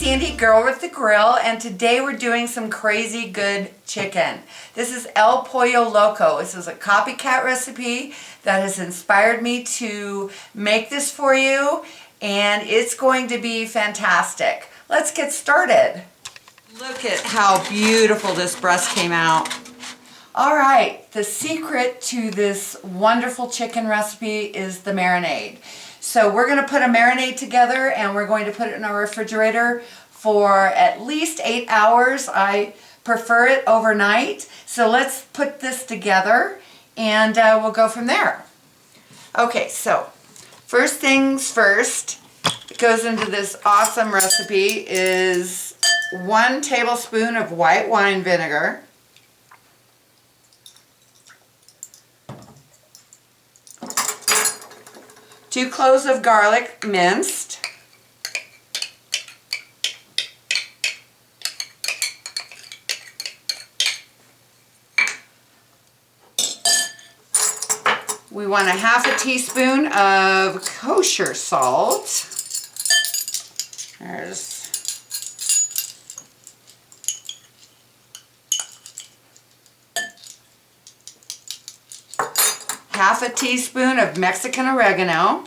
Sandy, Girl with the Grill, and today we're doing some crazy good chicken. This is El Pollo Loco. This is a copycat recipe that has inspired me to make this for you, and it's going to be fantastic. Let's get started. Look at how beautiful this breast came out. All right, the secret to this wonderful chicken recipe is the marinade. So we're going to put a marinade together and we're going to put it in our refrigerator for at least 8 hours. I prefer it overnight. So let's put this together and we'll go from there. Okay, so first things first, it goes into this awesome recipe is 1 tablespoon of white wine vinegar, 2 cloves of garlic minced, we want a ½ teaspoon of kosher salt. There's ½ teaspoon of Mexican oregano,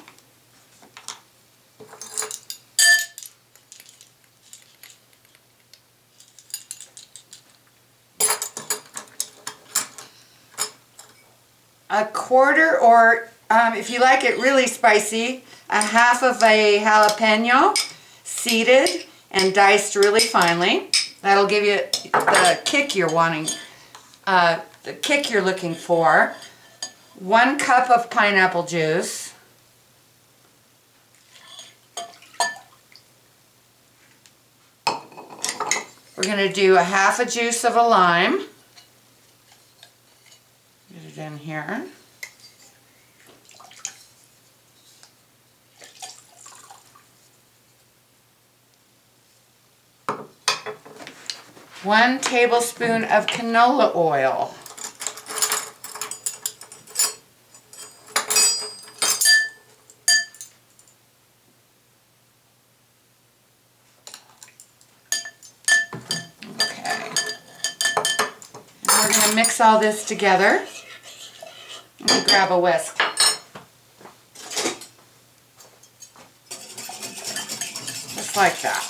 a quarter, or if you like it really spicy, a half of a jalapeno seeded and diced really finely. That'll give you the kick you're wanting, the kick you're looking for. 1 cup of pineapple juice, we're going to do a half a juice of a lime. Get it in here. One tablespoon of canola oil. We're going to mix all this together. Let me grab a whisk. Just like that.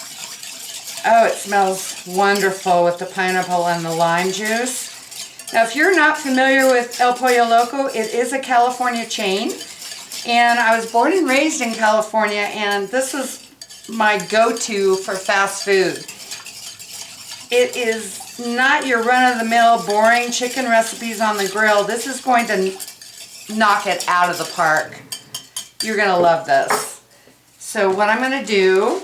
Oh, it smells wonderful with the pineapple and the lime juice. Now, if you're not familiar with El Pollo Loco, it is a California chain. And I was born and raised in California, and this was my go-to for fast food. It is not your run-of-the-mill boring chicken recipes on the grill. This is going to knock it out of the park. You're going to love this. So what I'm going to do,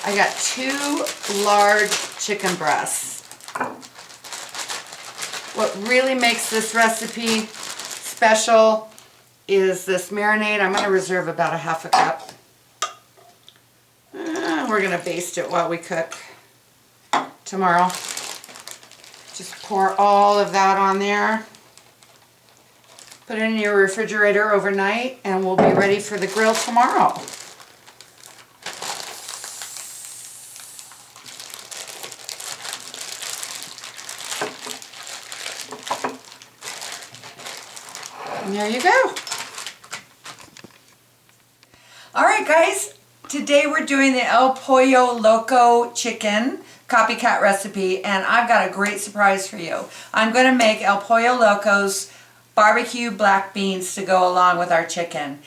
I got 2 large chicken breasts. What really makes this recipe special is this marinade. I'm going to reserve about a ½ cup. We're going to baste it while we cook tomorrow. Just pour all of that on there. Put it in your refrigerator overnight and we'll be ready for the grill tomorrow. And there you go. All right, guys. Today we're doing the El Pollo Loco Chicken copycat recipe, and I've got a great surprise for you. I'm going to make El Pollo Loco's BBQ Black Beans to go along with our chicken.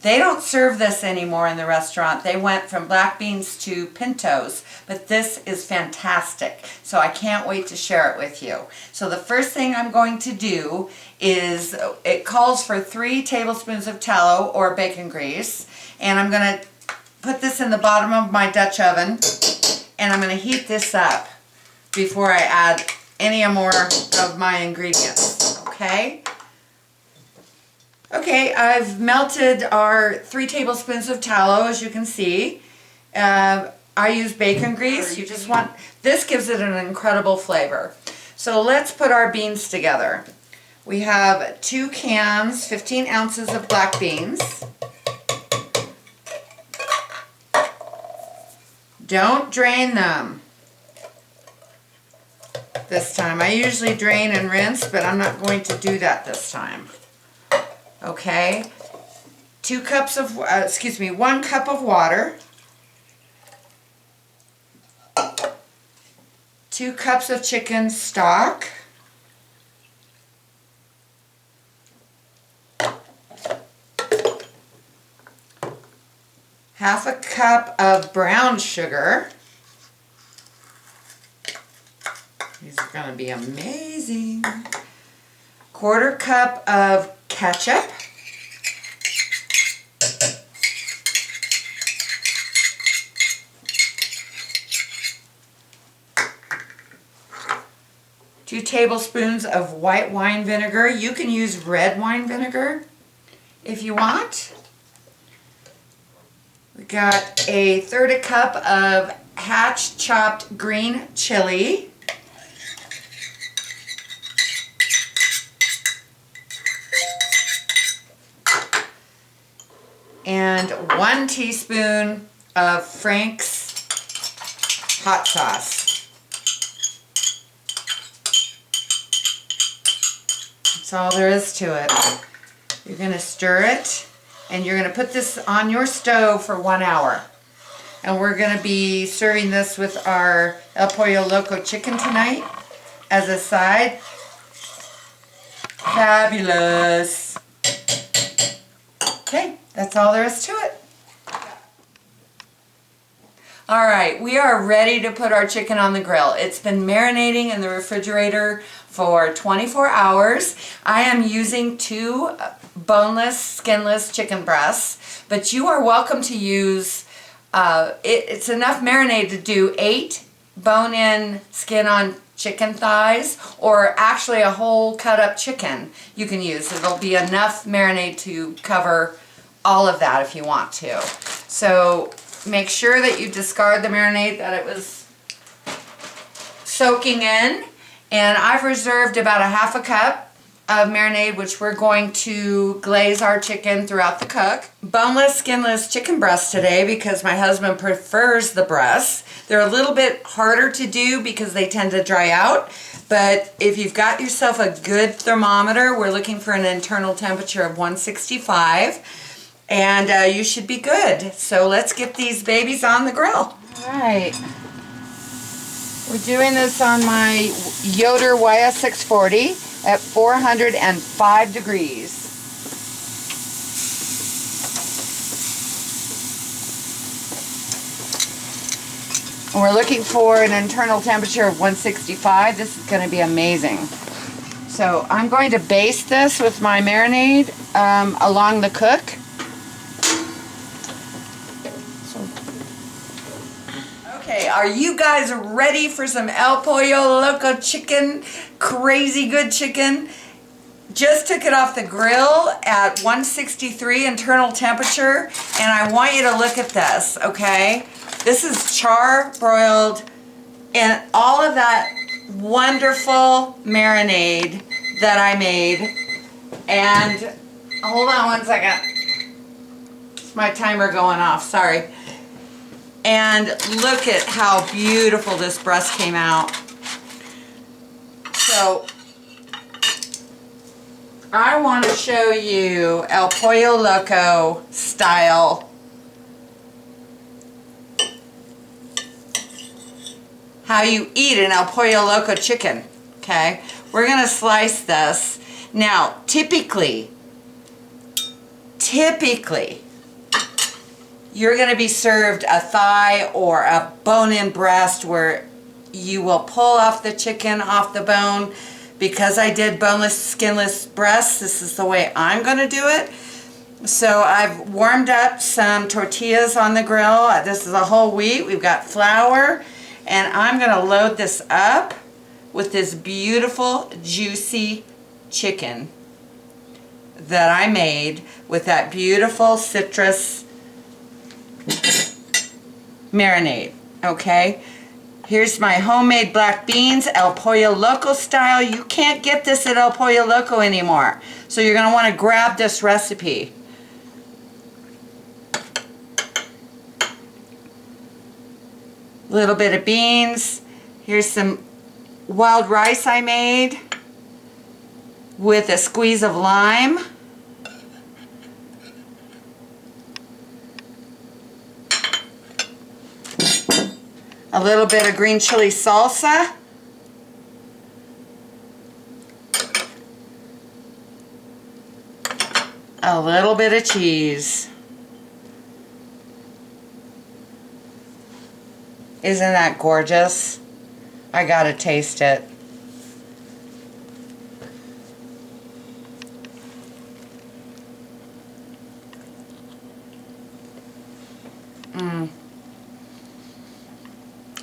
They don't serve this anymore in the restaurant. They went from black beans to pintos, but this is fantastic. So I can't wait to share it with you. So the first thing I'm going to do is, it calls for 3 tablespoons of tallow or bacon grease, and I'm going to put this in the bottom of my Dutch oven, and I'm going to heat this up before I add any more of my ingredients, okay? Okay, I've melted our 3 tablespoons of tallow, as you can see. I use bacon grease. You just want, this gives it an incredible flavor. So let's put our beans together. We have 2 cans, 15 ounces of black beans. Don't drain them this time. I usually drain and rinse, but I'm not going to do that this time. Okay, 1 cup of water, 2 cups of chicken stock, half a cup of brown sugar. These are going to be amazing. 1/4 cup of ketchup. Two tablespoons of white wine vinegar. You can use red wine vinegar if you want. We got 1/3 cup of hatch chopped green chili. And 1 teaspoon of Frank's hot sauce. That's all there is to it. You're going to stir it, and you're going to put this on your stove for 1 hour. And we're going to be serving this with our El Pollo Loco Chicken tonight as a side. Fabulous. Okay, that's all there is to it. All right, we are ready to put our chicken on the grill. It's been marinating in the refrigerator for 24 hours. I am using 2 boneless, skinless chicken breasts, but you are welcome to use, it's enough marinade to do 8 bone-in, skin-on chicken thighs, or actually a whole cut-up chicken you can use. It'll be enough marinade to cover all of that if you want to. So make sure that you discard the marinade that it was soaking in. And I've reserved about 1/2 cup of marinade, which we're going to glaze our chicken throughout the cook. Boneless, skinless chicken breasts today because my husband prefers the breasts. They're a little bit harder to do because they tend to dry out. But if you've got yourself a good thermometer, we're looking for an internal temperature of 165. And you should be good. So let's get these babies on the grill. All right. We're doing this on my Yoder YS640 at 405 degrees. And we're looking for an internal temperature of 165. This is going to be amazing. So I'm going to baste this with my marinade along the cook. Okay, are you guys ready for some El Pollo Loco Chicken? Crazy good chicken. Just took it off the grill at 163 internal temperature, and I want you to look at this, okay? This is char-broiled and all of that wonderful marinade that I made. And hold on one second. It's my timer going off, sorry. And look at how beautiful this breast came out. So I want to show you El Pollo Loco style. How you eat an El Pollo Loco chicken. Okay, we're going to slice this. Now, typically, you're going to be served a thigh or a bone-in breast where you will pull off the chicken off the bone. Because I did boneless, skinless breasts, this is the way I'm going to do it. So I've warmed up some tortillas on the grill. This is a whole wheat. We've got flour. And I'm going to load this up with this beautiful, juicy chicken that I made with that beautiful citrus marinade, okay? Here's my homemade black beans, El Pollo Loco style. You can't get this at El Pollo Loco anymore. So you're going to want to grab this recipe. A little bit of beans. Here's some wild rice I made with a squeeze of lime. A little bit of green chili salsa. A little bit of cheese. Isn't that gorgeous? I gotta taste it.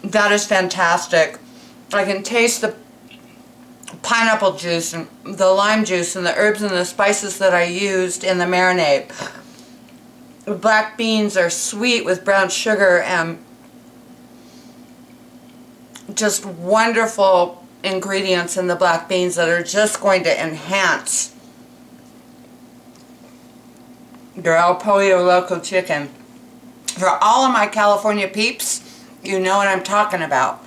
That is fantastic. I can taste the pineapple juice and the lime juice and the herbs and the spices that I used in the marinade. The black beans are sweet with brown sugar and just wonderful ingredients in the black beans that are just going to enhance your El Pollo Loco Chicken. For all of my California peeps, you know what I'm talking about.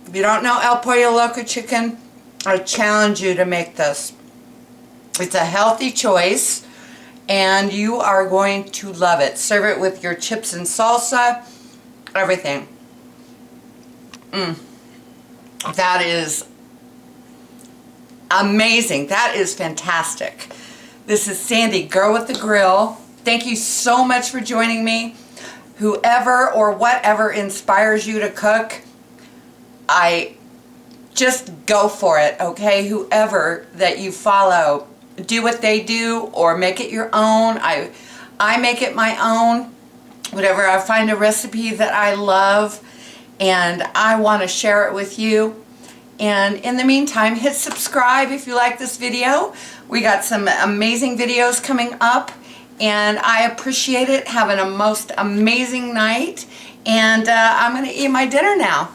If you don't know El Pollo Loco Chicken, I challenge you to make this. It's a healthy choice and you are going to love it. Serve it with your chips and salsa, everything. That is amazing. That is fantastic. This is Sandy, Girl with the Grill. Thank you so much for joining me. Whoever or whatever inspires you to cook, I just go for it, okay? Whoever that you follow, do what they do or make it your own. I make it my own. Whatever, I find a recipe that I love and I want to share it with you. And in the meantime, hit subscribe if you like this video. We got some amazing videos coming up and I appreciate it. Having a most amazing night and I'm going to eat my dinner now.